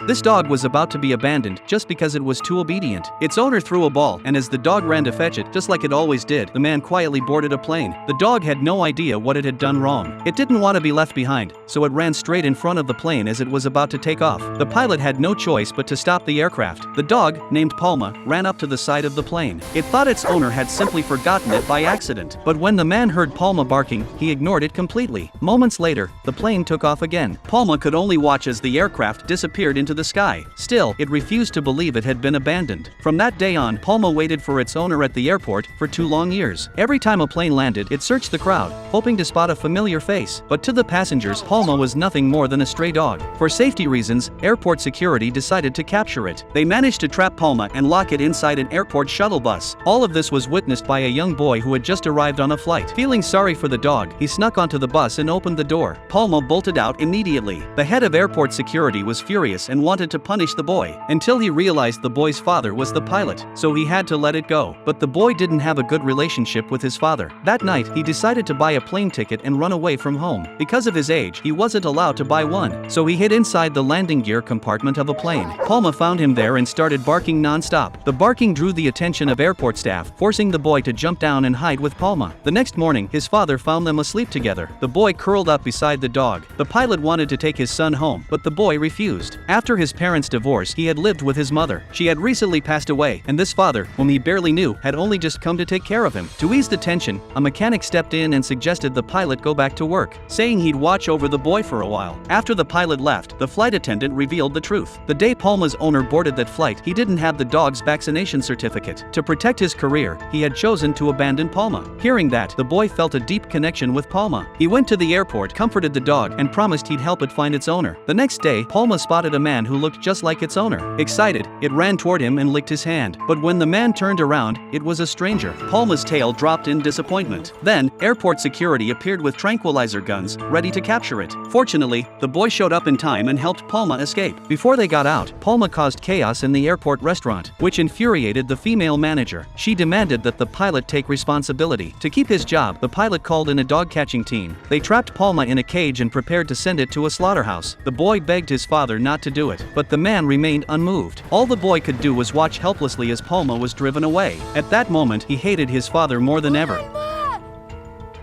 This dog was about to be abandoned just because it was too obedient. Its owner threw a ball, and as the dog ran to fetch it, just like it always did, the man quietly boarded a plane. The dog had no idea what it had done wrong. It didn't want to be left behind, so it ran straight in front of the plane as it was about to take off. The pilot had no choice but to stop the aircraft. The dog, named Palma, ran up to the side of the plane. It thought its owner had simply forgotten it by accident. But when the man heard Palma barking, he ignored it completely. Moments later, the plane took off again. Palma could only watch as the aircraft disappeared into the sky. Still, it refused to believe it had been abandoned. From that day on, Palma waited for its owner at the airport for 2 long years. Every time a plane landed, it searched the crowd, hoping to spot a familiar face. But to the passengers, Palma was nothing more than a stray dog. For safety reasons, airport security decided to capture it. They managed to trap Palma and lock it inside an airport shuttle bus. All of this was witnessed by a young boy who had just arrived on a flight. Feeling sorry for the dog, he snuck onto the bus and opened the door. Palma bolted out immediately. The head of airport security was furious and wanted to punish the boy, until he realized the boy's father was the pilot, so he had to let it go. But the boy didn't have a good relationship with his father. That night, he decided to buy a plane ticket and run away from home. Because of his age, he wasn't allowed to buy one, so he hid inside the landing gear compartment of a plane. Palma found him there and started barking non-stop. The barking drew the attention of airport staff, forcing the boy to jump down and hide with Palma. The next morning, his father found them asleep together. The boy curled up beside the dog. The pilot wanted to take his son home, but the boy refused. After his parents' divorce, he had lived with his mother. She had recently passed away, and this father, whom he barely knew, had only just come to take care of him. To ease the tension, a mechanic stepped in and suggested the pilot go back to work, saying he'd watch over the boy for a while. After the pilot left, the flight attendant revealed the truth. The day Palma's owner boarded that flight, he didn't have the dog's vaccination certificate. To protect his career, he had chosen to abandon Palma. Hearing that, the boy felt a deep connection with Palma. He went to the airport, comforted the dog, and promised he'd help it find its owner. The next day, Palma spotted a man who looked just like its owner. Excited, it ran toward him and licked his hand. But when the man turned around, it was a stranger. Palma's tail dropped in disappointment. Then, airport security appeared with tranquilizer guns, ready to capture it. Fortunately, the boy showed up in time and helped Palma escape. Before they got out, Palma caused chaos in the airport restaurant, which infuriated the female manager. She demanded that the pilot take responsibility. To keep his job, the pilot called in a dog-catching team. They trapped Palma in a cage and prepared to send it to a slaughterhouse. The boy begged his father not to do it, but the man remained unmoved. All the boy could do was watch helplessly as Palma was driven away. At that moment, he hated his father more than ever.